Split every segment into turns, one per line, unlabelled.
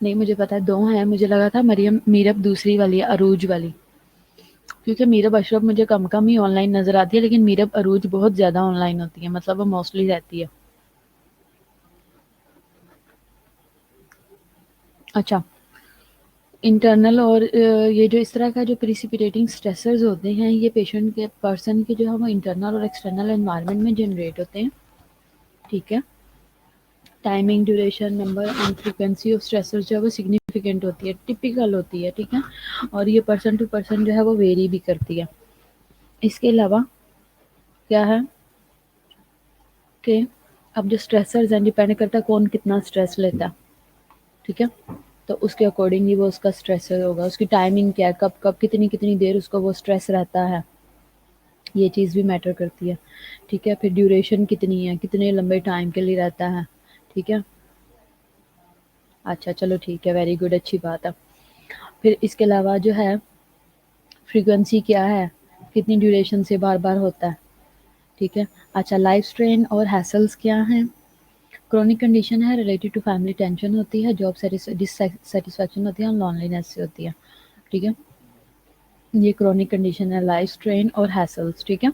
نہیں مجھے پتا ہے 2 ہیں، مجھے لگا تھا مریم میرب دوسری والی ہے، عروج والی، کیونکہ میرب اشرف مجھے کم کم ہی آن لائن نظر آتی ہے، لیکن میرب عروج بہت زیادہ آن لائن ہوتی ہے، مطلب وہ موسٹلی رہتی ہے. اچھا، انٹرنل اور یہ جو اس طرح کا جو پریسیپیٹیٹنگ اسٹریسرز ہوتے ہیں، یہ پیشنٹ کے پرسن کے جو ہے وہ انٹرنل اور ایکسٹرنل انوائرمنٹ میں جنریٹ ہوتے ہیں. ٹھیک ہے، timing, duration, number and frequency of stressor جو ہے وہ سگنیفیکینٹ ہوتی ہے، ٹپیکل ہوتی ہے. ٹھیک ہے، اور یہ پرسن ٹو پرسن جو ہے وہ ویری بھی کرتی ہے. اس کے علاوہ کیا ہے کہ اب جو اسٹریسرز ہیں ڈپینڈ کرتا ہے کون کتنا اسٹریس لیتا ہے. ٹھیک ہے، تو اس کے اکارڈنگ ہی وہ اس کا اسٹریسر ہوگا، اس کی ٹائمنگ کیا ہے، کب کب کتنی کتنی دیر اس کو وہ اسٹریس رہتا ہے، یہ چیز بھی میٹر کرتی ہے. ٹھیک ہے، پھر ڈیوریشن کتنی ہے، کتنے لمبے ٹائم کے لیے رہتا ہے. ٹھیک ہے، اچھا چلو ٹھیک ہے، ویری گڈ، اچھی بات ہے. پھر اس کے علاوہ جو ہے فریکوینسی کیا ہے، کتنی ڈیوریشن سے بار بار ہوتا ہے. ٹھیک ہے، اچھا لائف اسٹرین اور ہیسلز کیا ہیں. کرونک کنڈیشن ہے ریلیٹڈ ٹو فیملی ٹینشن ہوتی ہے، جاب ڈسسیٹسفیکشن ہوتی ہے اور لون لینس سے ہوتی ہے. ٹھیک ہے، یہ کرونک کنڈیشن ہے، لائف اسٹرین اور ہیسلز. ٹھیک ہے،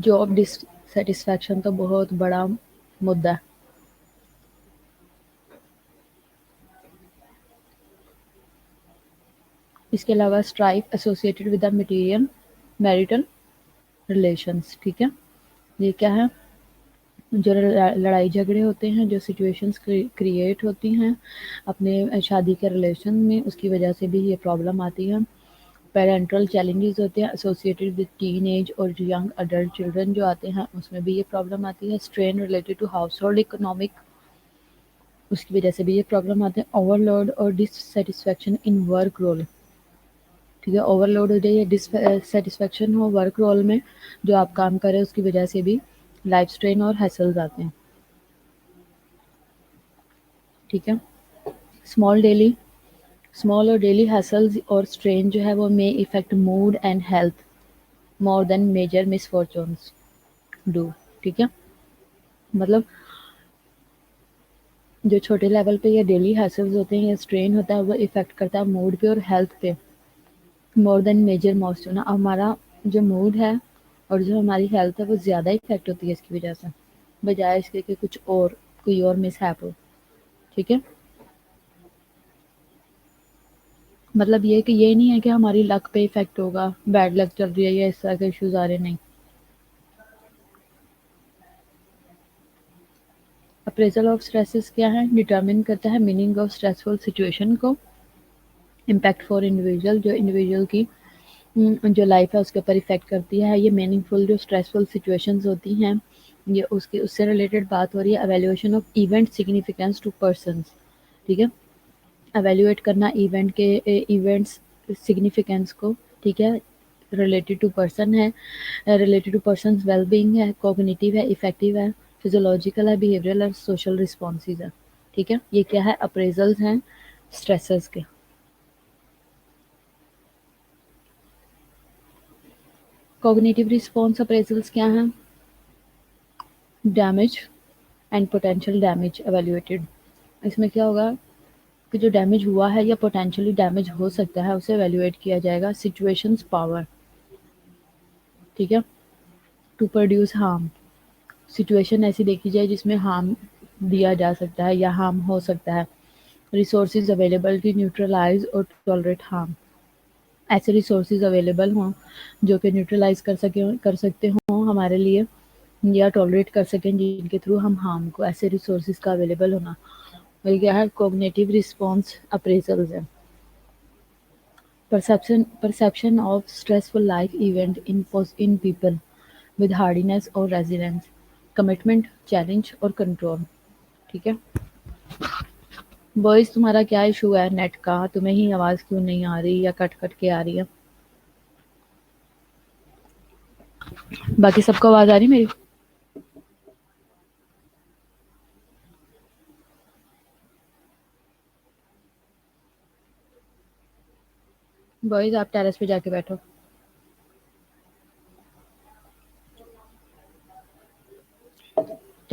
جاب ڈسسیٹسفیکشن تو بہت بڑا مدعا ہے. اس کے علاوہ strife associated with the material marital relations. ٹھیک ہے، یہ کیا ہے، جو لڑائی جھگڑے ہوتے ہیں، جو سچویشنز کریٹ ہوتی ہیں اپنے شادی کے ریلیشن میں، اس کی وجہ سے بھی یہ پرابلم آتی ہے. پیرنٹل چیلنجز ہوتے ہیں ایسوسیٹڈ ود ٹین ایج اور ینگ اڈلٹ چلڈرن جو آتے ہیں، اس میں بھی یہ پرابلم آتی ہے. Strain related to household economic, اس کی وجہ سے بھی یہ پرابلم آتے ہیں. اوور لوڈ اور ڈسسیٹسفیکشن ان ورک رول. ٹھیک ہے، اوور لوڈ ہو جائے یا ڈسسیٹسفیکشن ہو ورک رول میں، جو آپ کام کریں اس کی وجہ سے بھی لائف اسٹرین اور ہیسلز آتے ہیں. ٹھیک ہے، اسمال اور ڈیلی ہیسلز اور اسٹرین جو ہے وہ may affect mood and health more than major misfortunes do. ٹھیک ہے، مطلب جو چھوٹے لیول پہ یا ڈیلی ہیسلز ہوتے ہیں یا اسٹرین ہوتا ہے، وہ افیکٹ کرتا ہے موڈ پہ اور ہیلتھ پہ مور دین میجر ماسٹون. ہمارا جو موڈ ہے اور جو ہماری ہیلتھ ہے وہ زیادہ افیکٹ ہوتی ہے اس کی وجہ سے، بجائے اس کے کہ کچھ اور کوئی اور مس ہیپ ہو. ٹھیک ہے، مطلب یہ کہ یہ نہیں ہے کہ ہماری لک پہ افیکٹ ہوگا، بیڈ لک چل رہی ہے یا اس طرح کے ایشوز آ رہے، نہیں. اپریزل آف اسٹریسز کیا ہے، ڈٹرمن کرتا ہے میننگ آف اسٹریسفل سچویشن کو، امپیکٹ فار انڈیویژل، جو انڈیویژل کی جو لائف ہے اس کے اوپر افیکٹ کرتی ہے. یہ میننگ فل جو اسٹریسفل سچویشنز ہوتی ہیں، یہ اس سے ریلیٹڈ بات ہو رہی ہے. Evaluation of event significance to persons. ٹھیک ہے، ایویلیویٹ کرنا ایونٹ کے ایونٹس سگنیفیکینس کو. ٹھیک ہے، ریلیٹڈ ٹو پرسن ہے، related to persons well being ہے، کوگنیٹو ہے، افیکٹو ہے، فزیولوجیکل ہے، بیہیویئرل اور سوشل رسپانسز ہے. ٹھیک ہے، یہ کیا ہے، اپریزلز ہیں اسٹریسرز کے. کوگنیٹو رسپانس اپریزلز کیا ہیں، damage and potential damage evaluated. اس میں کیا ہوگا کہ جو ڈیمیج ہوا ہے یا پوٹینشلی ڈیمیج ہو سکتا ہے اسے ایویلویٹ کیا جائے گا. Situations power. ٹھیک ہے، ٹو پروڈیوس ہارم، سچویشن ایسی دیکھی جائے جس میں ہارم دیا جا سکتا ہے یا ہارم ہو سکتا ہے. ریسورسز اویلیبلٹی نیوٹرلائز اور ٹالریٹ ہارم. ایسے ریسورسز اویلیبل ہوں جو کہ نیوٹرلائز کر سکتے ہوں ہمارے لیے یا ٹالریٹ کر سکیں، جن کے تھرو ہم ہارم کو، ایسے ریسورسز کا اویلیبل ہونا. اور کیا ہے، کوگنیٹو رسپانس اپریزلز ہے. perception of stressful life event in people with hardiness اور resilience, commitment, challenge اور control. ٹھیک ہے، بوائز تمہارا کیا ایشو ہے نیٹ کا، تمہیں ہی آواز کیوں نہیں آ رہی یا کٹ کٹ کے آ رہی ہے؟ باقی سب کو آواز آ رہی میری؟ بوائز آپ ٹیرس پہ جا کے بیٹھو.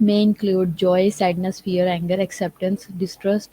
may include joy, sadness, fear, anger, acceptance, distrust,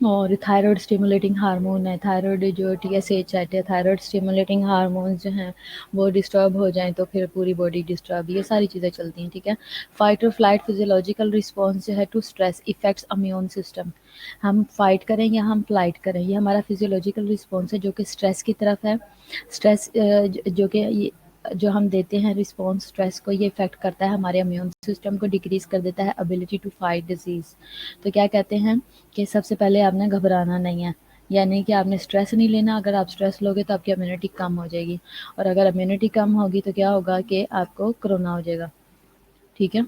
اور تھائرائڈ اسٹیمولیٹنگ ہارمون ہے، تھائرائڈ جو ٹی ایس ایچ ہے، تھائرائڈ اسٹیمولیٹنگ ہارمونز جو ہیں وہ ڈسٹرب ہو جائیں تو پھر پوری باڈی ڈسٹرب، یہ ساری چیزیں چلتی ہیں، ٹھیک ہے۔ فائٹ اور فلائٹ فزیولوجیکل رسپانس جو ہے to stress affects immune system, ہم فائٹ کریں یا ہم فلائٹ کریں یہ ہمارا فزیولوجیکل رسپانس ہے جو کہ اسٹریس کی طرف ہے، اسٹریس جو کہ جو ہم دیتے ہیں رسپانس اسٹریس کو، یہ افیکٹ کرتا ہے ہمارے امیون سسٹم کو، ڈیکریز کر دیتا ہے ابیلٹی ٹو فائٹ ڈیزیز۔ تو کیا کہتے ہیں کہ سب سے پہلے آپ نے گھبرانا نہیں ہے، یعنی کہ آپ نے اسٹریس نہیں لینا، اگر آپ اسٹریس لوگے تو آپ کی امیونٹی کم ہو جائے گی، اور اگر امیونٹی کم ہوگی تو کیا ہوگا کہ آپ کو کرونا ہو جائے گا، ٹھیک ہے۔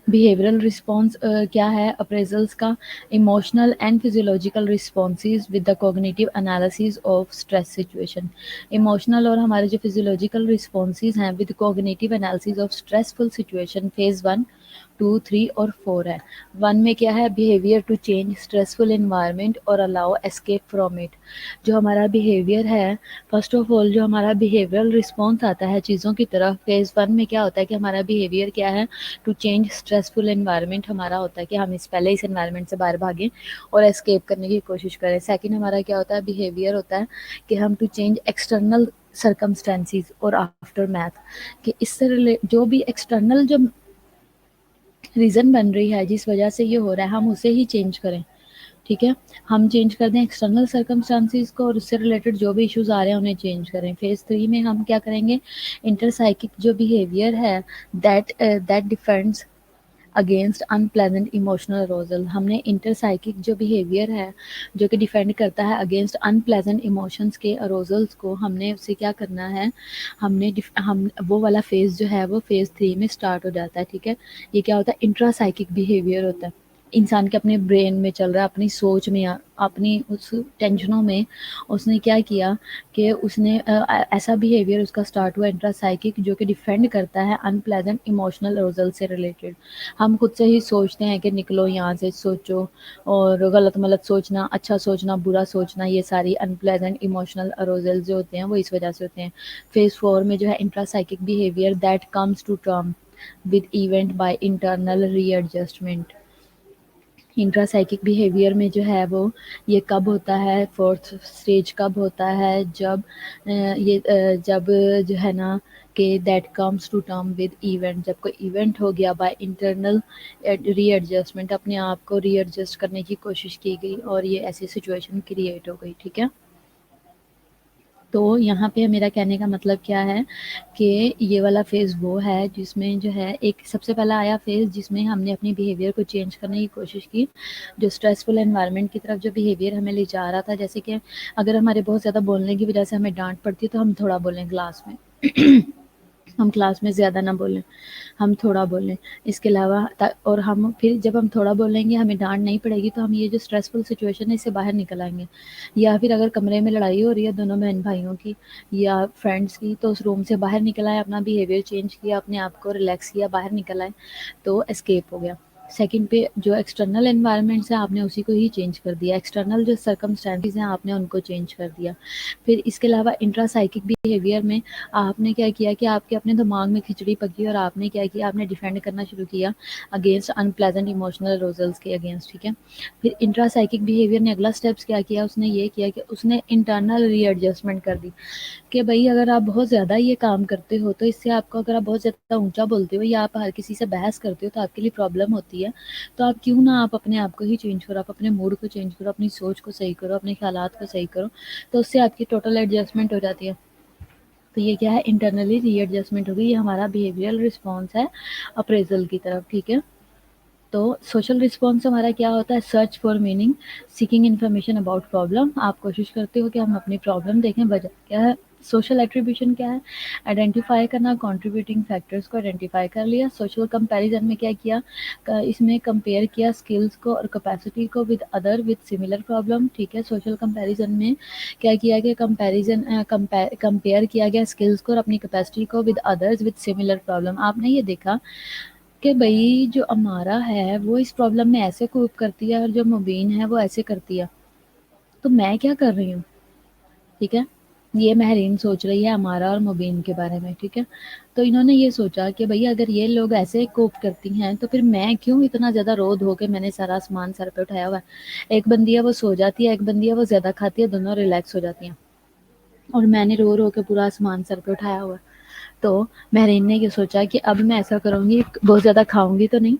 بیہیورل رسپانس کیا ہے اپریزلس کا؟ Emotional and physiological responses with the cognitive analysis of stress situation, emotional اور ہمارے جو فزیولوجیکل رسپانسز ہیں with cognitive analysis of stressful situation, phase 1 2 3 اور 4 ہے۔ 1 میں کیا ہے؟ Behaviour to change stressful environment اور الاؤ اسکیپ فرام اٹ، جو ہمارا بیہیویئر ہے فرسٹ آف آل جو ہمارا بیہیورل رسپانس آتا ہے چیزوں کی طرف، فیز 1 میں کیا ہوتا ہے کہ ہمارا بیہیویئر کیا ہے؟ ٹو چینج اسٹریسفل انوائرمنٹ، ہمارا ہوتا ہے کہ ہم پہلے اس انوائرمنٹ سے باہر بھاگیں اور اسکیپ کرنے کی کوشش کریں۔ سیکنڈ ہمارا کیا ہوتا ہے؟ بیہیویئر ہوتا ہے کہ ہم ٹو چینج ایکسٹرنل سرکمسٹانسز اور آفٹر میتھ، کہ اس سے جو بھی ایکسٹرنل جو ریزن بن رہی ہے جس وجہ سے یہ ہو رہا ہے ہم اسے ہی چینج کریں، ٹھیک ہے، ہم چینج کر دیں ایکسٹرنل سرکمسٹانسز کو، اور اس سے ریلیٹڈ جو بھی ایشوز آ رہے ہیں انہیں چینج کریں۔ فیز 3 میں ہم کیا کریں گے؟ انٹر سائیکک جو بیہیویئر ہے that defends against unpleasant emotional arousal, ہم نے انٹر سائیکک جو بیہیویئر ہے جو کہ ڈیفینڈ کرتا ہے اگینسٹ ان پلیزنٹ ایموشنس کے اروزلس کو، ہم نے اسے کیا کرنا ہے؟ ہم وہ والا فیز جو ہے وہ فیز 3 میں اسٹارٹ ہو جاتا ہے، ٹھیک ہے۔ یہ کیا ہوتا ہے؟ انٹرا سائیکک بیہیویئر ہوتا ہے، انسان کے اپنے برین میں چل رہا ہے، اپنی سوچ میں، اپنی اس ٹینشنوں میں اس نے کیا کیا کہ اس نے ایسا بیہیویئر اس کا سٹارٹ ہوا انٹرا سائیکک جو کہ ڈیفینڈ کرتا ہے ان پلیزنٹ ایموشنل اروزل سے ریلیٹڈ۔ ہم خود سے ہی سوچتے ہیں کہ نکلو یہاں سے، سوچو، اور غلط ملت سوچنا، اچھا سوچنا، برا سوچنا، یہ ساری ان پلیزنٹ ایموشنل اروزل جو ہوتے ہیں وہ اس وجہ سے ہوتے ہیں۔ فیز 4 میں جو ہے intrapsychic behaviour that comes to term with event by internal readjustment, intrapsychic behaviour میں جو ہے وہ یہ کب ہوتا ہے؟ فورتھ اسٹیج کب ہوتا ہے؟ جب جو ہے نا کہ that comes to term with event, جب کوئی ایونٹ ہو گیا بائی انٹرنل ری ایڈجسٹمنٹ، اپنے آپ کو ری ایڈجسٹ کرنے کی کوشش کی گئی اور یہ ایسی سچویشن کریٹ ہو گئی، ٹھیک ہے۔ تو یہاں پہ میرا کہنے کا مطلب کیا ہے کہ یہ والا فیز وہ ہے جس میں جو ہے ایک سب سے پہلا آیا فیز جس میں ہم نے اپنی بیہیویئر کو چینج کرنے کی کوشش کی، جو اسٹریسفل انوائرمنٹ کی طرف جو بیہیویئر ہمیں لے جا رہا تھا، جیسے کہ اگر ہمارے بہت زیادہ بولنے کی وجہ سے ہمیں ڈانٹ پڑتی ہے تو ہم تھوڑا بولیں کلاس میں ہم کلاس میں زیادہ نہ بولیں، ہم تھوڑا بولیں، اس کے علاوہ اور ہم پھر جب ہم تھوڑا بولیں گے ہمیں ڈانٹ نہیں پڑے گی تو ہم یہ جو اسٹریسفل سچویشن ہے اس سے باہر نکل آئیں گے۔ یا پھر اگر کمرے میں لڑائی ہو رہی ہے دونوں بہن بھائیوں کی یا فرینڈس کی تو اس روم سے باہر نکل آئے، اپنا بیہیویئر چینج کیا، اپنے آپ کو ریلیکس کیا، باہر نکل آئے تو اسکیپ ہو گیا۔ سیکنڈ پہ جو ایکسٹرنل انوائرمنٹس ہیں آپ نے اسی کو ہی چینج کر دیا، ایکسٹرنل جو سرکمسٹانسز ہیں آپ نے ان کو چینج کر دیا۔ پھر اس کے علاوہ انٹرا سائیکک بیہیویئر میں آپ نے کیا کیا کہ آپ کے اپنے دماغ میں کھچڑی پکی اور آپ نے کیا کیا؟ آپ نے ڈیفینڈ کرنا شروع کیا اگینسٹ ان پلیزنٹ ایموشنل اروزلس کے اگینسٹ، ٹھیک ہے۔ پھر انٹرا سائیکک بیہیویئر نے اگلا اسٹیپس کیا کیا؟ اس نے یہ کیا کہ اس نے انٹرنل ری ایڈجسٹمنٹ کر دی کہ بھائی اگر آپ بہت زیادہ یہ کام کرتے ہو تو اس سے آپ کو، اگر آپ بہت زیادہ اونچا بولتے ہو یا آپ ہر کسی سے بحث کرتے ہو تو آپ کے لیے پرابلم ہوتی ہے، تو آپ کیوں نہ آپ اپنے آپ کو ہی چینج کرو، آپ اپنے موڈ کو چینج کرو، اپنی سوچ کو صحیح کرو، اپنے خیالات کو صحیح کرو، تو اس سے آپ کی ٹوٹل ایڈجسٹمنٹ ہو جاتی ہے۔ تو یہ کیا ہے؟ انٹرنلی ری ایڈجسٹمنٹ ہوگی، یہ ہمارا بیہیویئرل رسپانس ہے اپریزل کی طرف، ٹھیک ہے۔ تو سوشل رسپانس ہمارا کیا ہوتا ہے؟ Search for meaning, seeking information about problem, آپ کوشش کرتے ہو کہ ہم اپنی پرابلم دیکھیں، وجہ کیا ہے۔ سوشل ایٹریبیوشن کیا ہے؟ آئیڈینٹیفائی کرنا، کنٹریبیوٹنگ فیکٹرز کو آئیڈینٹیفائی کر لیا۔ سوشل کمپیریزن میں کیا کیا؟ اس میں کمپیئر کیا اسکلز کو اور کیپیسٹی کو with other with similar problem, ٹھیک ہے۔ سوشل کمپیریزن میں کیا کیا گیا؟ کمپیئر کیا گیا اسکلز کو اور اپنی کیپیسٹی کو with others with similar problem. آپ نے یہ دیکھا کہ بھائی جو امارا ہے وہ اس پرابلم میں ایسے کوپ کرتی ہے اور جو مبین ہے وہ ایسے کرتی ہے، تو میں کیا کر رہی ہوں، ٹھیک ہے۔ یہ مہرین سوچ رہی ہے ہمارا اور مبین کے بارے میں، ٹھیک ہے؟ تو انہوں نے یہ سوچا کہ بھئی اگر یہ لوگ ایسے کوپ کرتی ہیں تو پھر میں کیوں اتنا زیادہ رو دھو کے میں نے سارا سامان سر پہ اٹھایا ہوا ہے، ایک بندی ہے وہ سو جاتی ہے، ایک بندی ہے وہ زیادہ کھاتی ہے، دونوں ریلیکس ہو جاتی ہیں، اور میں نے رو رو کے پورا سامان سر پہ اٹھایا ہوا ہے۔ تو مہرین نے یہ سوچا کہ اب میں ایسا کروں گی، بہت زیادہ کھاؤں گی تو نہیں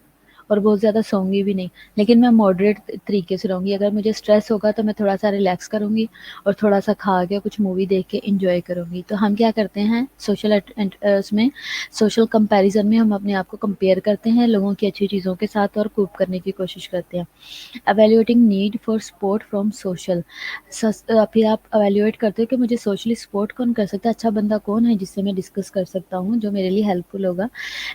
اور بہت زیادہ سوؤں گی بھی نہیں، لیکن میں ماڈریٹ طریقے سے رہوں گی، اگر مجھے اسٹریس ہوگا تو میں تھوڑا سا ریلیکس کروں گی اور تھوڑا سا کھا کے کچھ مووی دیکھ کے انجوائے کروں گی۔ تو ہم کیا کرتے ہیں اس میں سوشل کمپیریزن میں ہم اپنے آپ کو کمپیئر کرتے ہیں لوگوں کی اچھی چیزوں کے ساتھ اور کوپ کرنے کی کوشش کرتے ہیں۔ Evaluating need for support from social, پھر آپ ایویلیویٹ کرتے ہو کہ مجھے سوشلی سپورٹ کون کر سکتا ہے، اچھا بندہ کون ہے جس سے میں ڈسکس کر سکتا ہوں جو میرے لیے ہیلپ فل ہوگا۔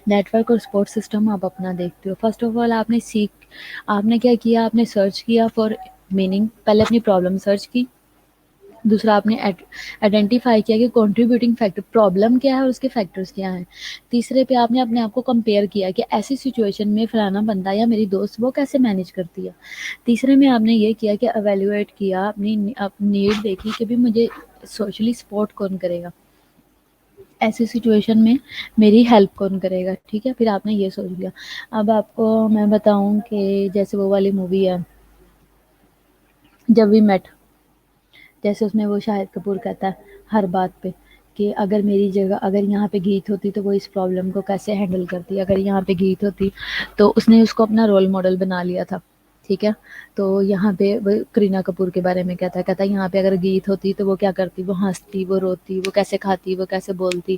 نیٹ ورک اور سپورٹ سسٹم آپ اپنا دیکھتے ہو۔ فرسٹ آف آل آپ نے کیا کیا، آپ نے سرچ کیا فار میننگ، پہلے اپنی پرابلم سرچ کی، دوسرا آپ نے آئیڈینٹیفائی کیا کہ کنٹریبیوٹنگ فیکٹر پرابلم کیا ہے اور اس کے فیکٹرز کیا ہیں، تیسرے پہ آپ نے اپنے آپ کو کمپیئر کیا کہ ایسی سچویشن میں فلانا بندہ یا میری دوست وہ کیسے مینیج کرتی ہے، تیسرے میں آپ نے یہ کیا کہ ایویلیویٹ کیا، اپنی نیڈ دیکھی کہ بھی مجھے سوشلی سپورٹ کون کرے گا، ایسی سچویشن میں میری ہیلپ کون کرے گا، ٹھیک ہے؟ پھر آپ نے یہ سوچ لیا۔ اب آپ کو میں بتاؤں کہ جیسے وہ والی مووی ہے جب وی میٹ، جیسے اس میں وہ شاہد کپور کہتا ہے ہر بات پہ کہ اگر میری جگہ اگر یہاں پہ گیت ہوتی تو وہ اس پرابلم کو کیسے ہینڈل کرتی، اگر یہاں پہ گیت ہوتی تو اس نے اس کو اپنا رول ماڈل بنا لیا تھا، ٹھیک ہے؟ تو یہاں پہ وہ کرینہ کپور کے بارے میں کہتا ہے یہاں پہ اگر گیت ہوتی تو وہ کیا کرتی، وہ ہنستی، وہ روتی، وہ کیسے کھاتی، وہ کیسے بولتی۔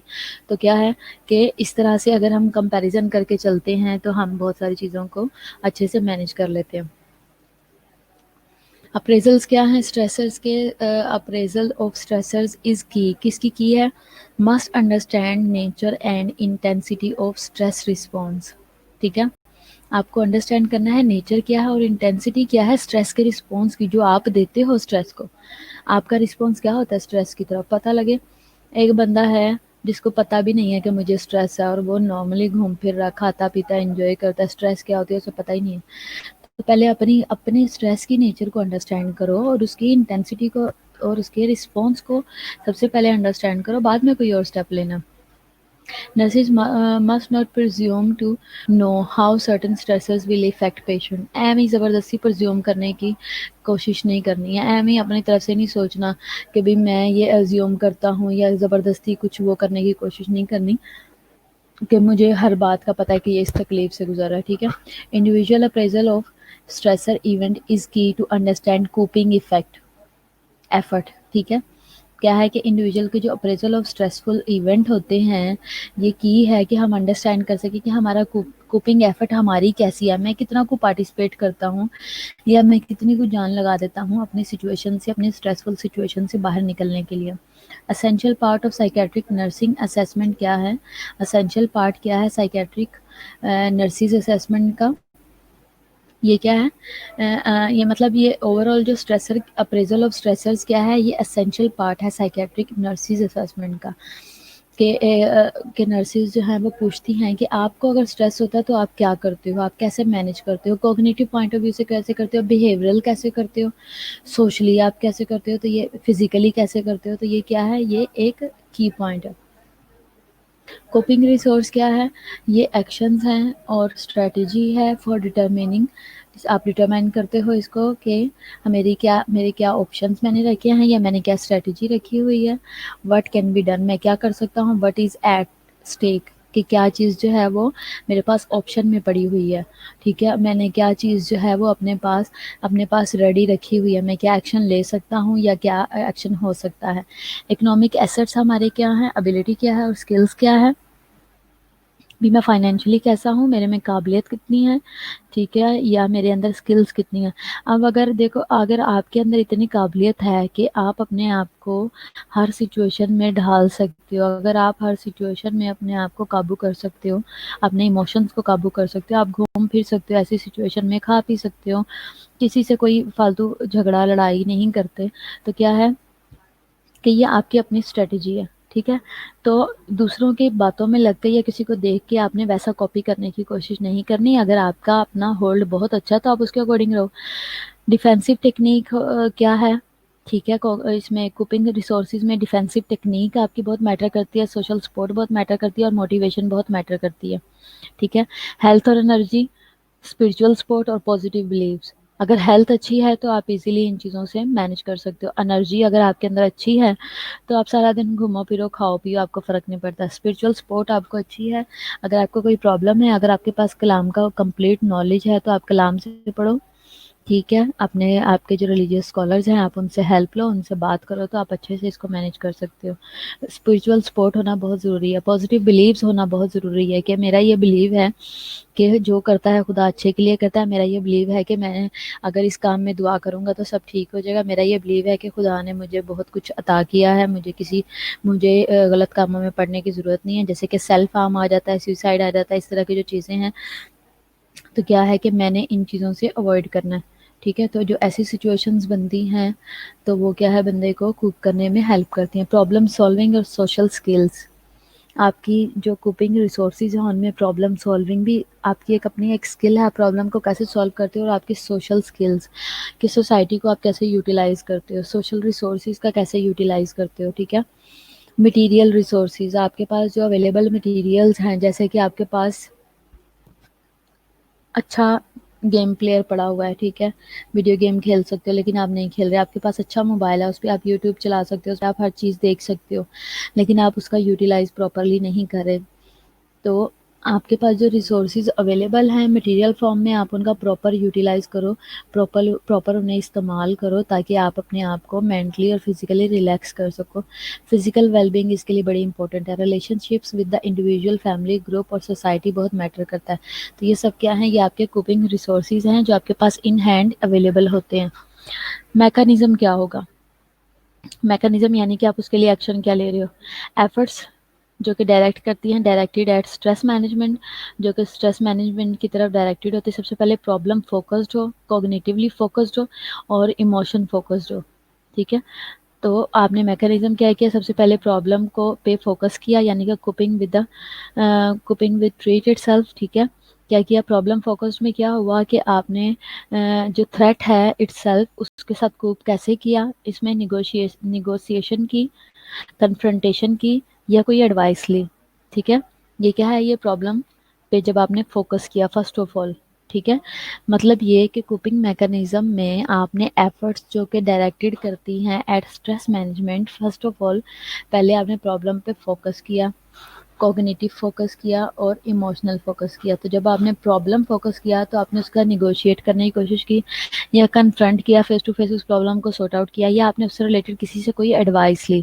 تو کیا ہے کہ اس طرح سے اگر ہم کمپیریزن کر کے چلتے ہیں تو ہم بہت ساری چیزوں کو اچھے سے مینیج کر لیتے ہیں۔ اپریزلز کیا ہیں اسٹریسرز کے؟ اپریزل آف اسٹریسرز از کی، کس کی ہے؟ Must understand nature and intensity of stress response, ٹھیک ہے؟ آپ کو انڈرسٹینڈ کرنا ہے نیچر کیا ہے اور انٹینسٹی کیا ہے اسٹریس کے رسپانس کی، جو آپ دیتے ہو اسٹریس کو، آپ کا رسپانس کیا ہوتا ہے اسٹریس کی طرف، پتہ لگے۔ ایک بندہ ہے جس کو پتہ بھی نہیں ہے کہ مجھے اسٹریس ہے اور وہ نارملی گھوم پھر رہا، کھاتا پیتا انجوائے کرتا ہے، اسٹریس کیا ہوتی ہے اسے پتہ ہی نہیں ہے۔ تو پہلے اپنے اسٹریس کی نیچر کو انڈرسٹینڈ کرو اور اس کی انٹینسٹی کو اور اس کے رسپانس کو سب سے پہلے انڈرسٹینڈ کرو، بعد میں کوئی اور اسٹیپ لینا۔ Nurses must not presume to know how certain stressors will affect patient۔ ایم ہی زبردستی پرزیوم کرنے کی کوشش نہیں کرنی ہے، ایم ہی اپنی طرف سے نہیں سوچنا کہ بھی میں یہ ازیوم کرتا ہوں یا زبردستی کچھ وہ کرنے کی کوشش نہیں کرنی کہ مجھے ہر بات کا پتہ ہے کہ یہ اس تکلیف سے گزر رہا ہے، ٹھیک ہے؟ Individual appraisal of stressor event is کی ٹو انڈرسٹینڈ کوپنگ ایفرٹ، ٹھیک ہے؟ کیا ہے کہ انڈیویجول کے جو اپریزل آف اسٹریسفل ایونٹ ہوتے ہیں یہ کی ہے کہ ہم انڈرسٹینڈ کر سکیں کہ ہمارا کوپنگ ایفرٹ ہماری کیسی ہے، میں کتنا کو پارٹیسپیٹ کرتا ہوں یا میں کتنی کو جان لگا دیتا ہوں اپنی سچویشن سے، اپنی اسٹریسفل سچویشن سے باہر نکلنے کے لیے۔ Essential part of psychiatric nursing assessment کیا ہے؟ اسینشیل پارٹ کیا ہے سائیکیٹرک نرسز اسیسمنٹ کا؟ یہ کیا ہے؟ یہ مطلب یہ اوور آل جو اسٹریسر اپریزل آف اسٹریسرز کیا ہے، یہ اسینشیل پارٹ ہے سائیکیٹرک نرسز اسیسمنٹ کا، کہ نرسز جو ہیں وہ پوچھتی ہیں کہ آپ کو اگر اسٹریس ہوتا ہے تو آپ کیا کرتے ہو، آپ کیسے مینیج کرتے ہو، کوگنیٹو پوائنٹ آف ویو سے کیسے کرتے ہو، بیہیورل کیسے کرتے ہو، سوشلی آپ کیسے کرتے ہو، تو یہ فزیکلی کیسے کرتے ہو، تو یہ کیا ہے، یہ ایک کی پوائنٹ ہے۔ کوپنگ ریسورس کیا ہے؟ یہ ایکشنز ہیں اور اسٹریٹجی ہے فار ڈٹرمیننگ، آپ ڈٹرمائن کرتے ہو اس کو کہ میرے کیا آپشنز میں نے رکھے ہیں یا میں نے کیا اسٹریٹجی رکھی ہوئی ہے۔ وٹ کین بی ڈن، میں کیا کر سکتا ہوں، وٹ از ایٹ اسٹیک، کہ کیا چیز جو ہے وہ میرے پاس آپشن میں پڑی ہوئی ہے، ٹھیک ہے؟ میں نے کیا چیز جو ہے وہ اپنے پاس ریڈی رکھی ہوئی ہے، میں کیا ایکشن لے سکتا ہوں یا کیا ایکشن ہو سکتا ہے۔ اکنامک ایسٹس ہمارے کیا ہیں، ابیلٹی کیا ہے اور اسکلز کیا ہے، بھی میں فائنینشلی کیسا ہوں، میرے میں قابلیت کتنی ہے، ٹھیک ہے، یا میرے اندر اسکلز کتنی ہیں۔ اب اگر دیکھو، اگر آپ کے اندر اتنی قابلیت ہے کہ آپ اپنے آپ کو ہر سچویشن میں ڈھال سکتے ہو، اگر آپ ہر سچویشن میں اپنے آپ کو قابو کر سکتے ہو، اپنے ایموشنز کو قابو کر سکتے ہو، آپ گھوم پھر سکتے ہو ایسی سچویشن میں، کھا پی سکتے ہو، کسی سے کوئی فالتو جھگڑا لڑائی نہیں کرتے، تو کیا ہے کہ یہ آپ کی اپنی اسٹریٹجی ہے، ٹھیک ہے؟ تو دوسروں کی باتوں میں لگ کے یا کسی کو دیکھ کے آپ نے ویسا کاپی کرنے کی کوشش نہیں کرنی، اگر آپ کا اپنا ہولڈ بہت اچھا تو آپ اس کے اکارڈنگ رہو۔ ڈیفینسو ٹیکنیک کیا ہے؟ ٹھیک ہے. اس میں کوپنگ ریسورسز میں ڈیفینسو ٹیکنیک آپ کی بہت میٹر کرتی ہے, سوشل سپورٹ بہت میٹر کرتی ہے, اور موٹیویشن بہت میٹر کرتی ہے. ٹھیک ہے. ہیلتھ اور انرجی, اسپرچول سپورٹ اور پازیٹیو بلیوز. اگر ہیلتھ اچھی ہے تو آپ ایزیلی ان چیزوں سے مینج کر سکتے ہو. انرجی اگر آپ کے اندر اچھی ہے تو آپ سارا دن گھومو پھرو, کھاؤ پیو, آپ کو فرق نہیں پڑتا. اسپرچول سپورٹ آپ کو اچھی ہے, اگر آپ کو کوئی پرابلم ہے, اگر آپ کے پاس کلام کا کمپلیٹ نالج ہے تو آپ کلام سے پڑھو. ٹھیک ہے. اپنے آپ کے جو ریلیجیس اسکالرز ہیں آپ ان سے ہیلپ لو, ان سے بات کرو, تو آپ اچھے سے اس کو مینیج کر سکتے ہو. اسپرچول سپورٹ ہونا بہت ضروری ہے. پازیٹیو بلیوز ہونا بہت ضروری ہے, کہ میرا یہ بلیو ہے کہ جو کرتا ہے خدا اچھے کے لیے کرتا ہے. میرا یہ بلیو ہے کہ میں اگر اس کام میں دعا کروں گا تو سب ٹھیک ہو جائے گا. میرا یہ بلیو ہے کہ خدا نے مجھے بہت کچھ عطا کیا ہے, مجھے غلط کاموں میں پڑنے کی ضرورت نہیں ہے. جیسے کہ سیلف ہارم آ جاتا ہے, سوسائڈ آ جاتا ہے, اس طرح کی جو چیزیں ہیں, تو کیا ہے کہ میں نے ان چیزوں سے اوائڈ کرنا ہے. ٹھیک ہے. تو جو ایسی سچویشنز بنتی ہیں تو وہ کیا ہے بندے کو کوپ کرنے میں ہیلپ کرتی ہیں. پرابلم سالونگ اور سوشل سکلز, آپ کی جو کوپنگ ریسورسز ہیں ان میں پرابلم سالونگ بھی آپ کی ایک اپنی ایک اسکل ہے. آپ پرابلم کو کیسے سالو کرتے ہو, اور آپ کی سوشل سکلز کہ سوسائٹی کو آپ کیسے یوٹیلائز کرتے ہو, سوشل ریسورسز کا کیسے یوٹیلائز کرتے ہو. ٹھیک ہے. مٹیریل ریسورسز, آپ کے پاس جو اویلیبل مٹیریلز ہیں, جیسے کہ آپ کے پاس اچھا گیم پلیئر پڑا ہوا ہے. ٹھیک ہے. ویڈیو گیم کھیل سکتے ہو لیکن آپ نہیں کھیل رہے. آپ کے پاس اچھا موبائل ہے, اس پہ آپ یوٹیوب چلا سکتے ہو, اس پہ آپ ہر چیز دیکھ سکتے ہو, لیکن آپ اس کا یوٹیلائز پراپرلی نہیں کر رہے. تو آپ کے پاس جو ریسورسز اویلیبل ہیں مٹیریل فارم میں, آپ ان کا پراپر یوٹیلائز کرو, پراپر انہیں استعمال کرو, تاکہ آپ اپنے آپ کو مینٹلی اور فزیکلی ریلیکس کر سکو. فزیکل ویل بینگ اس کے لیے بڑی امپورٹنٹ ہے. Relation ships with the individual, family, group اور سوسائٹی بہت میٹر کرتا ہے. تو یہ سب کیا ہیں, یہ آپ کے کوپنگ ریسورسز ہیں جو آپ کے پاس ان ہینڈ اویلیبل ہوتے ہیں. میکانزم کیا ہوگا, میکانزم یعنی کہ آپ اس کے لیے ایکشن کیا لے رہے ہو. ایفرٹس جو کہ ڈائریکٹ کرتی ہیں, ڈائریکٹڈ ایٹ اسٹریس مینجمنٹ, جو کہ اسٹریس مینجمنٹ کی طرف ڈائریکٹڈ ہوتی ہے. سب سے پہلے پرابلم فوکسڈ ہو, کوگنیٹیولی فوکسڈ ہو, اور ایموشن فوکسڈ ہو. ٹھیک ہے. تو آپ نے میکانزم کیا کیا, سب سے پہلے پرابلم کو پہ فوکس کیا, یعنی کہ coping with threat itself. ٹھیک ہے. کیا پرابلم فوکس میں کیا ہوا کہ آپ نے جو تھریٹ ہے اٹ سیلف, اس کے ساتھ کوپ کیسے کیا, اس میں نیگوسیشن کی, کنفرنٹیشن کی, یا کوئی ایڈوائس لی. ٹھیک ہے. یہ کیا ہے, یہ پرابلم پہ جب آپ نے فوکس کیا فرسٹ آف آل. ٹھیک ہے. مطلب یہ کہ کوپنگ میکانزم میں آپ نے ایفرٹس جو کہ ڈائریکٹڈ کرتی ہیں at stress management, first of all پہلے آپ نے پرابلم پہ فوکس کیا, کوگنیٹیو فوکس کیا, اور ایموشنل فوکس کیا. تو جب آپ نے پرابلم فوکس کیا تو آپ نے اس کا نیگوشیٹ کرنے کی کوشش کی, یا کنفرنٹ کیا, فیس ٹو فیس اس پرابلم کو سورٹ آؤٹ کیا, یا آپ نے اس سے ریلیٹڈ کسی سے کوئی ایڈوائس لی.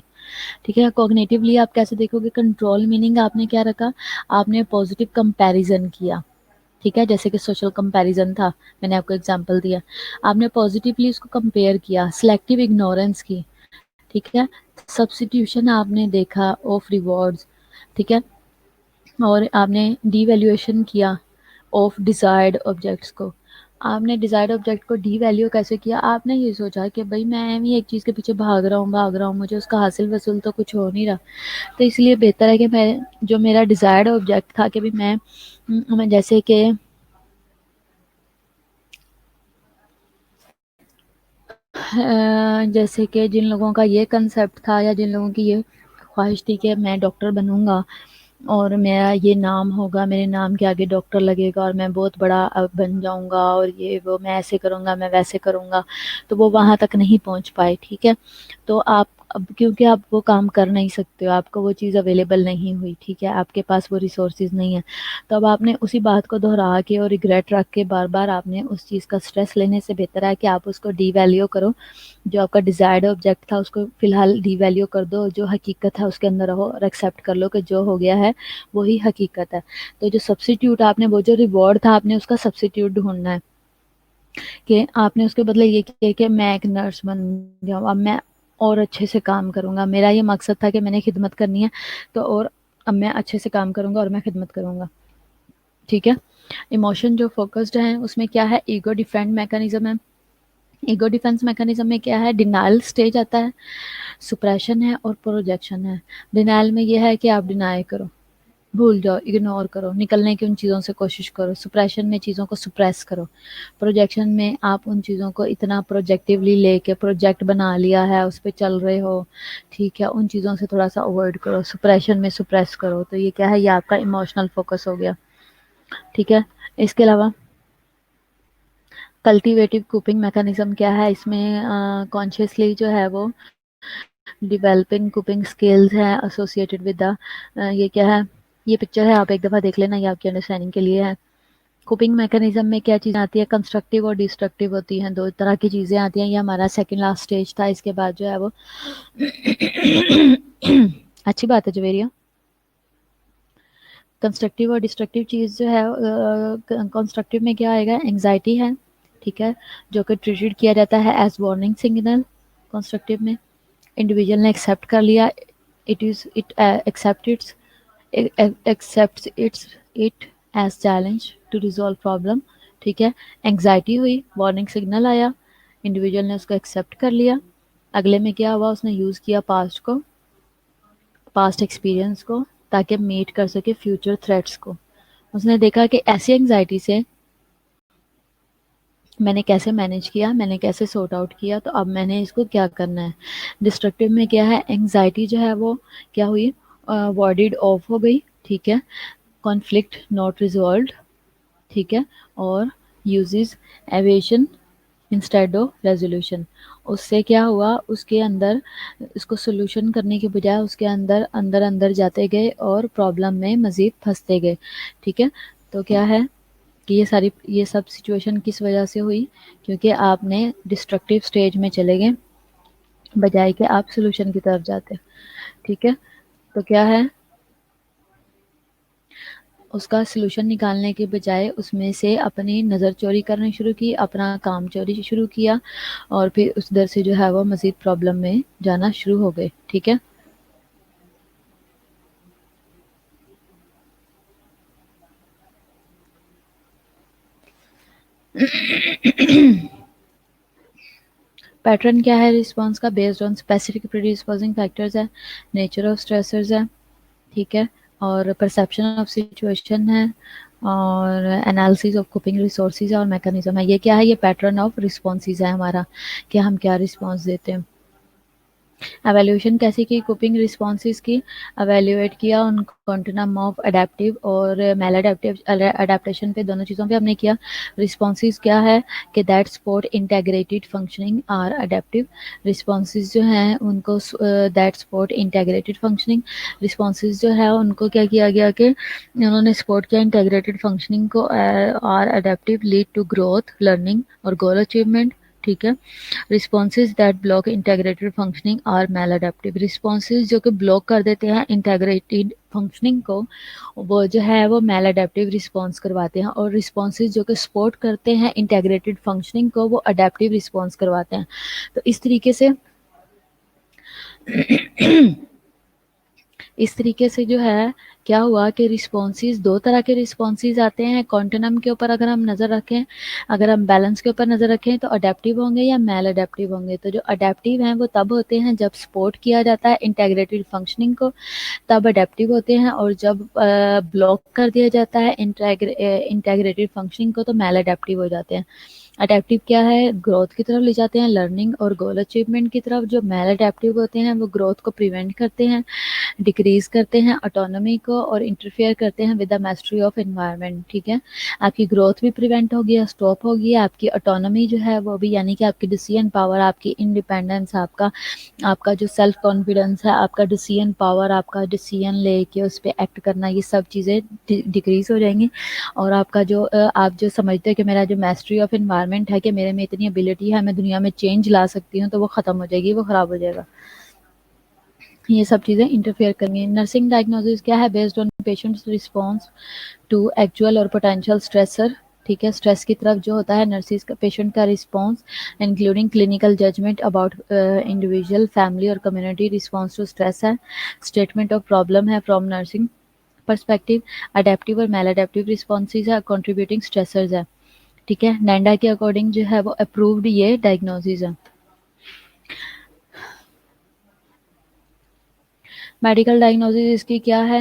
ٹھیک ہے. کوگنیٹیولی آپ کیسے دیکھو گے, کنٹرول میننگ آپ نے کیا رکھا, آپ نے پازیٹیو کمپیریزن کیا. ٹھیک ہے. جیسے کہ سوشل کمپیریزن تھا, میں نے آپ کو اگزامپل دیا, آپ نے پازیٹیولی اس کو کمپیئر کیا. سلیکٹیو اگنورینس کی. ٹھیک ہے. سبسٹیوشن آپ نے دیکھا آف ریوارڈز. ٹھیک ہے. اور آپ نے ڈی ویلیویشن کیا آف ڈیزائرڈ آبجیکٹس کو. آپ نے ڈیزائرڈ آبجیکٹ کو ڈی ویلیو کیسے کیا, آپ نے یہ سوچا کہ بھائی میں بھی ایک چیز کے پیچھے بھاگ رہا ہوں, مجھے اس کا حاصل وصول تو کچھ ہو نہیں رہا, تو اس لیے بہتر ہے کہ میں جو میرا ڈیزائرڈ آبجیکٹ تھا کہ بھی میں جیسے کہ جیسے کہ جن لوگوں کا یہ کنسیپٹ تھا, یا جن لوگوں کی یہ خواہش تھی کہ میں ڈاکٹر بنوں گا اور میرا یہ نام ہوگا, میرے نام کے آگے ڈاکٹر لگے گا, اور میں بہت بڑا بن جاؤں گا, اور یہ وہ میں ایسے کروں گا, میں ویسے کروں گا, تو وہ وہاں تک نہیں پہنچ پائے. ٹھیک ہے. تو آپ اب کیونکہ آپ وہ کام کر نہیں سکتے ہو, آپ کو وہ چیز اویلیبل نہیں ہوئی. ٹھیک ہے. آپ کے پاس وہ ریسورسز نہیں ہیں, تو اب آپ نے اسی بات کو دہرا کے اور ریگریٹ رکھ کے بار بار آپ نے اس چیز کا اسٹریس لینے سے بہتر ہے کہ آپ اس کو ڈی ویلیو کرو. جو آپ کا ڈیزائرڈ آبجیکٹ تھا اس کو فی الحال ڈی ویلیو کر دو, جو حقیقت ہے اس کے اندر رہو, اور ایکسیپٹ کر لو کہ جو ہو گیا ہے وہی حقیقت ہے. تو جو سبسٹیٹیوٹ آپ نے, وہ جو ریوارڈ تھا, آپ نے اس کا سبسٹیٹیوٹ ڈھونڈنا ہے, کہ آپ نے اس کے بدلے یہ کیا کہ میں ایک نرس بن جاؤں, اب میں اور اچھے سے کام کروں گا. میرا یہ مقصد تھا کہ میں نے خدمت کرنی ہے, تو اور اب میں اچھے سے کام کروں گا اور میں خدمت کروں گا. ٹھیک ہے. ایموشن جو فوکسڈ ہیں اس میں کیا ہے, ایگو ڈیفینڈ میکانزم ہے. ایگو ڈیفینس میکانزم میں کیا ہے, ڈینائل سٹیج آتا ہے, سپریشن ہے, اور پروجیکشن ہے. ڈینائل میں یہ ہے کہ آپ ڈینائی کرو, بھول جاؤ، اگنور کرو، نکلنے کی ان چیزوں سے کوشش کرو، سپریشن میں چیزوں کو سپریس کرو. پروجیکشن میں آپ ان چیزوں کو اتنا پروجیکٹیولی لے کے پروجیکٹ بنا لیا ہے، اس پہ چل رہے ہو، ٹھیک ہے، ان چیزوں سے تھوڑا سا اوائڈ کرو، سپریشن میں سپریس کرو. تو یہ کیا ہے، یہ آپ کا ایموشنل فوکس ہو گیا. ٹھیک ہے. اس کے علاوہ کلٹیویٹیو کوپنگ میکانزم کیا ہے، اس میں کانشیسلی جو ہے وہ ڈیولپنگ کوپنگ اسکلز ہیں ایسوسیٹیڈ ود دا، یہ کیا ہے، یہ پکچر ہے، آپ ایک دفعہ دیکھ لینا، یہ آپ کی انڈرسٹینڈنگ کے لیے ہے. کوپنگ میکانزم میں کیا چیزیں آتی ہے، کنسٹرکٹیو اور ڈسٹرکٹیو ہوتی ہیں، دو طرح کی چیزیں آتی ہیں. یہ ہمارا سیکنڈ لاسٹ اسٹیج تھا. اس کے بعد جو ہے وہ اچھی بات ہے جویریہ. کنسٹرکٹیو اور ڈسٹرکٹیو چیز جو ہے، کنسٹرکٹیو میں کیا آئے گا، اینگزائٹی ہے، ٹھیک ہے، جو کہ ٹریٹڈ کیا جاتا ہے ایز وارننگ سگنل. کنسٹرکٹیو میں انڈیویجول نے ایکسیپٹ کر لیا، it accepts it as challenge to resolve problem. ٹھیک ہے. اینگزائٹی ہوئی، وارننگ سگنل آیا، انڈیویجول نے اس کو ایکسیپٹ کر لیا. اگلے میں کیا ہوا، اس نے یوز کیا پاسٹ ایکسپیرئنس کو تاکہ میٹ کر سکے فیوچر تھریٹس کو. اس نے دیکھا کہ ایسی اینگزائٹی سے میں نے کیسے مینیج کیا، میں نے کیسے سورٹ آؤٹ کیا، تو اب میں نے اس کو کیا کرنا ہے. ڈسٹرکٹیو میں کیا ہے، اینگزائٹی جو ہے وہ کیا ہوئی، وارڈیڈ آف ہو گئی. ٹھیک ہے. Conflict not resolved. ٹھیک ہے. اور uses evasion instead of resolution. اس سے کیا ہوا، اس کے اندر اس کو سولوشن کرنے کے بجائے اس کے اندر جاتے گئے اور پرابلم میں مزید پھنستے گئے. ٹھیک ہے. تو کیا ہے کہ یہ سب سچویشن کس وجہ سے ہوئی، کیونکہ آپ نے ڈسٹرکٹیو سٹیج میں چلے گئے بجائے کہ آپ سولوشن کی طرف جاتے. ٹھیک ہے. تو کیا ہے، اس کا سلوشن نکالنے کے بجائے اس میں سے اپنی نظر چوری کرنا شروع کی، اپنا کام چوری شروع کیا، اور پھر اس در سے جو ہے وہ مزید پرابلم میں جانا شروع ہو گئے. ٹھیک ہے. پیٹرن کیا ہے رسپانس کا، بیسڈ آن اسپیسیفک پریڈسپوزنگ فیکٹرز ہے، نیچر آف اسٹریسرز ہے. ٹھیک ہے. اور پرسیپشن آف سچویشن ہے، اور انالیسز آف کوپنگ ریسورسز اور میکانزم ہے. یہ کیا ہے، یہ پیٹرن آف رسپانسز ہے ہمارا، کہ ہم کیا رسپانس دیتے ہیں. ایویلیوشن کیسے کی کوپنگ رسپانسز کی، ایویلیویٹ کیا ان کنٹینم آف اڈیپٹیو اور میل اڈیپٹیشن پہ، دونوں چیزوں پہ ہم نے کیا. رسپانسز کیا ہے کہ that support integrated functioning are adaptive. Responses جو ہیں ان کو that support integrated functioning, responses جو ہے ان کو کیا کیا گیا کہ انہوں نے سپورٹ کیا انٹیگریٹڈ فنکشننگ کو، are adaptive lead to growth learning اور گول اچیومنٹ. ٹھیک ہے. Responses that block integrated functioning are maladaptive. Responses جو کہ بلاک کر دیتے ہیں انٹیگریٹڈ فنکشننگ کو، وہ جو ہے وہ میل اڈیپٹیو رسپانس کرواتے ہیں. اور رسپانسز جو کہ سپورٹ کرتے ہیں انٹیگریٹڈ فنکشننگ کو، وہ اڈیپٹیو رسپانس کرواتے ہیں. تو اس طریقے سے جو ہے کیا ہوا کہ رسپانسز، دو طرح کے رسپانسز آتے ہیں. کانٹینم کے اوپر اگر ہم نظر رکھیں، اگر ہم بیلنس کے اوپر نظر رکھیں تو اڈیپٹیو ہوں گے یا میل اڈیپٹیو ہوں گے. تو جو اڈیپٹیو ہیں وہ تب ہوتے ہیں جب سپورٹ کیا جاتا ہے انٹیگریٹڈ فنکشننگ کو، تب اڈیپٹیو ہوتے ہیں. اور جب بلاک کر دیا جاتا ہے انٹیگریٹڈ فنکشننگ کو، تو میل اڈیپٹیو ہو جاتے ہیں. اڈیپٹیو کیا ہے، گروتھ کی طرف لے جاتے ہیں، لرننگ اور گول اچیومنٹ کی طرف. جو میل اڈیپٹیو ہوتے ہیں وہ گروتھ کو پریونٹ کرتے ہیں، ڈکریز کرتے ہیں اٹونومی کو، اور انٹرفیئر کرتے ہیں with the mystery of environment. ٹھیک ہے. آپ کی گروتھ بھی پریونٹ ہوگی، اسٹاپ ہوگی. آپ کی اٹونومی جو ہے وہ بھی، یعنی کہ آپ کی ڈیسیژن پاور، آپ کی انڈیپینڈنس، آپ کا جو سیلف کانفیڈنس ہے، آپ کا ڈیسیژن پاور، آپ کا ڈیسیژن لے کے اس پہ ایکٹ کرنا، یہ سب چیزیں ڈکریز ہو جائیں گی. اور آپ کا جو آپ جو سمجھتے ہیں کہ میرا جو میسٹری آف انوائرمنٹ ہے، کہ میرے میں اتنی ابیلٹی ہے، میں دنیا میں چینج لا سکتی ہوں، تو وہ ختم ہو جائے گی، وہ خراب ہو جائے گا. یہ سب چیزیں انٹرفیئر کریں گی. نرسنگ ڈائگنوسس کیا ہے، based on patient's response to actual اور پوٹینشیل اسٹریسر. ٹھیک ہے. اسٹریس کی طرف جو ہوتا ہے نرسز کا، پیشنٹ کا response including clinical judgment about individual, family اور کمیونٹی رسپانس ٹو اسٹریس ہے. اسٹیٹمنٹ آف پرابلم ہے فرام نرسنگ پرسپیکٹو. اڈیپٹیو اور میل اڈیپٹیو رسپانسز ہے، کنٹریبیوٹنگ اسٹریسرز ہے. ٹھیک ہے. نینڈا کے اکارڈنگ جو ہے وہ اپرووڈ یہ ڈائگنوسز ہے. میڈیکل ڈائگنوسس اس کی کیا ہے،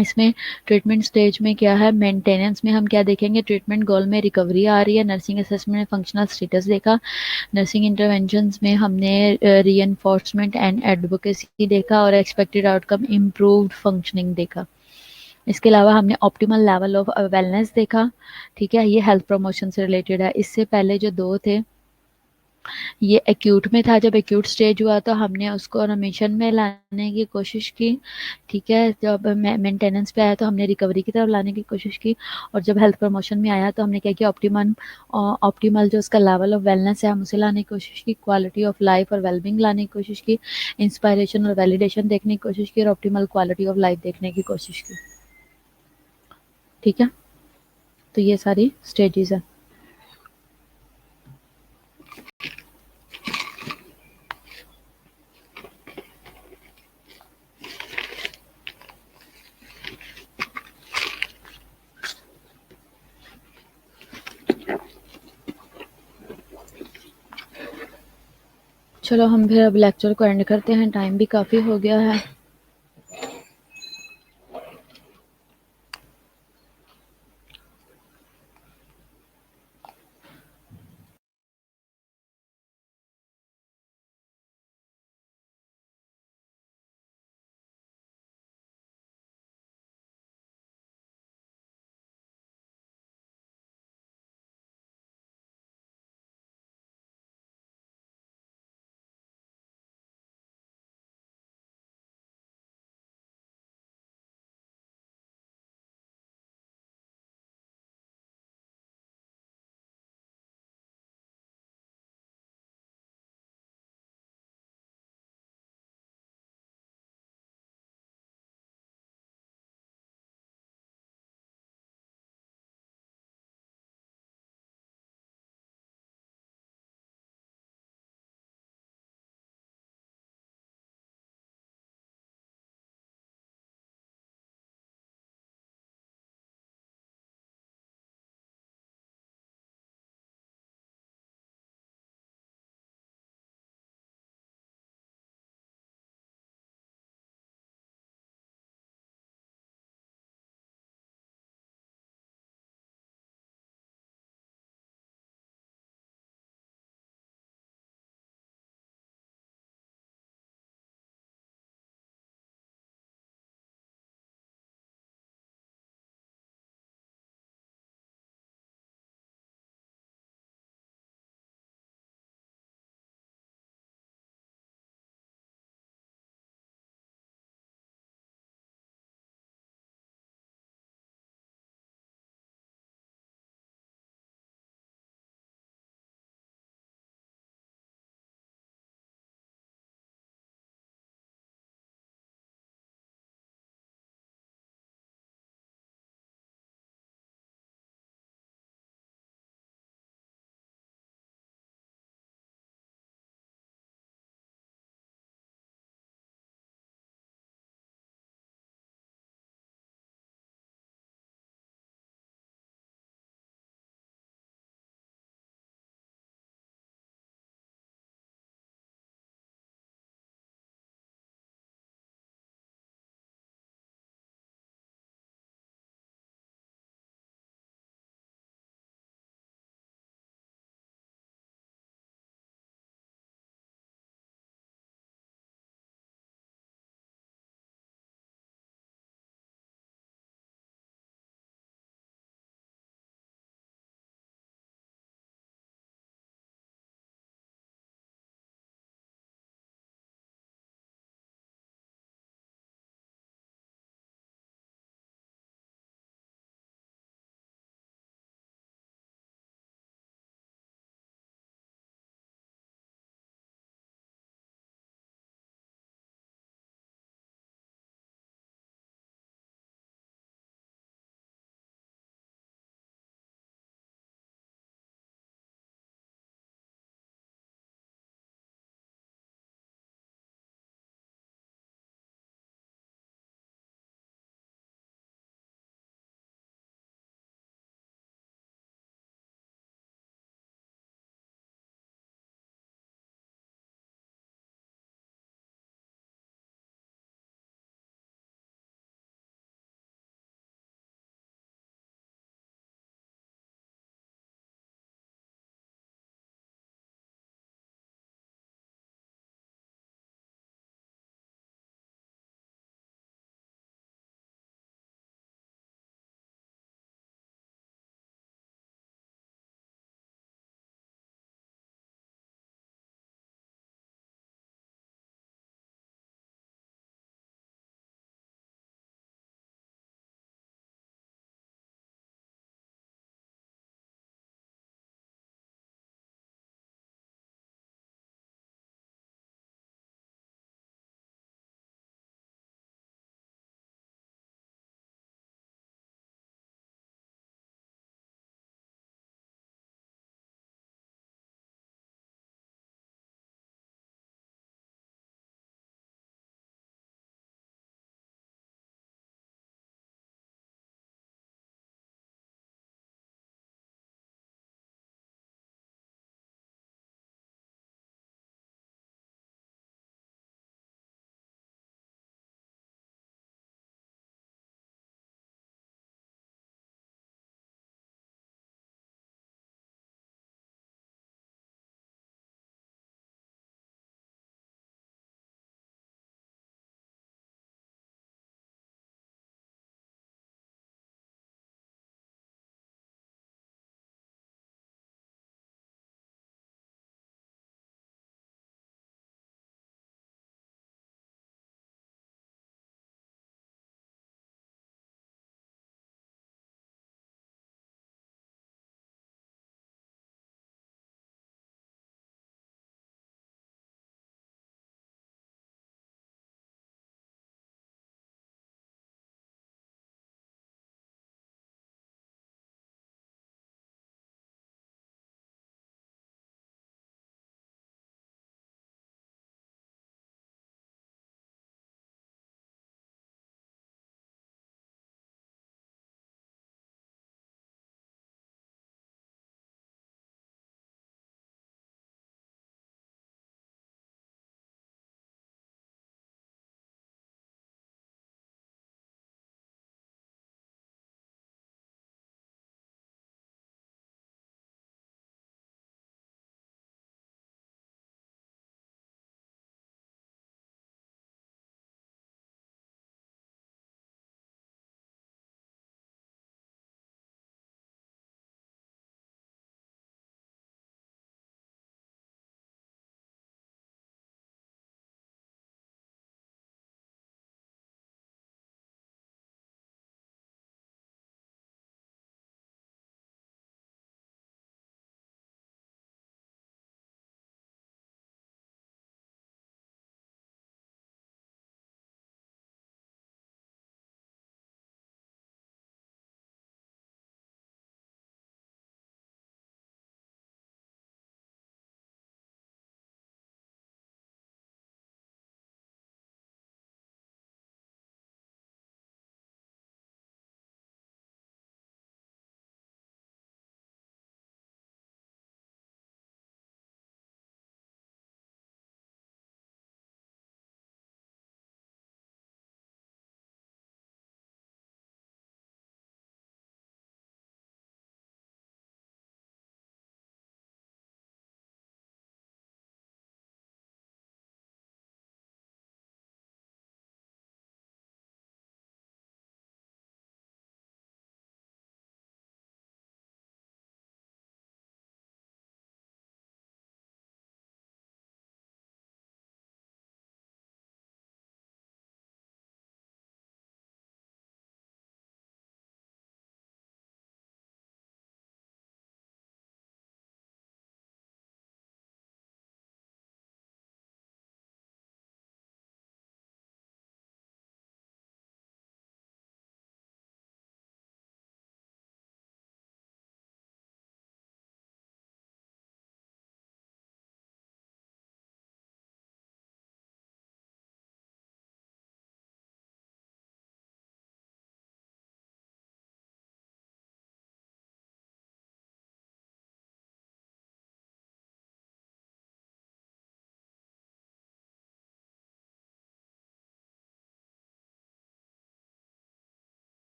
اس میں ٹریٹمنٹ سٹیج میں کیا ہے، مینٹیننس میں ہم کیا دیکھیں گے، ٹریٹمنٹ گول میں ریکوری آ رہی ہے، نرسنگ اسسمنٹ میں فنکشنل اسٹیٹس دیکھا، نرسنگ انٹرونشنز میں ہم نے ری انفورسمنٹ اینڈ ایڈوکیسی دیکھا، اور ایکسپیکٹڈ آؤٹ کم امپرووڈ فنکشننگ دیکھا۔ اس کے علاوہ ہم نے آپٹیمل لیول آف ویلنس دیکھا، ٹھیک ہے، یہ ہیلتھ پروموشن سے ریلیٹڈ ہے۔ اس سے پہلے جو دو تھے یہ ایکیوٹ میں تھا، جب ایکیوٹ سٹیج ہوا تو ہم نے اس کو ریمیشن میں لانے کی کوشش کی، ٹھیک ہے، جب مینٹیننس پہ آیا تو ہم نے ریکوری کی طرف لانے کی کوشش کی، اور جب ہیلتھ پروموشن میں آیا تو ہم نے کیا کیا، آپٹیمل جو اس کا لیول آف ویلنس ہے ہم اسے لانے کی کوشش کی، کوالٹی آف لائف اور ویل بینگ لانے کی کوشش کی، انسپائریشن اور ویلیڈیشن دیکھنے کی کوشش کی، اور آپٹیمل کوالٹی آف لائف دیکھنے کی کوشش کی، ٹھیک ہے۔ تو یہ ساری اسٹیجز ہیں۔ چلو ہم پھر اب لیکچر کو اینڈ کرتے ہیں، ٹائم بھی کافی ہو گیا ہے۔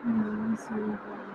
صحیح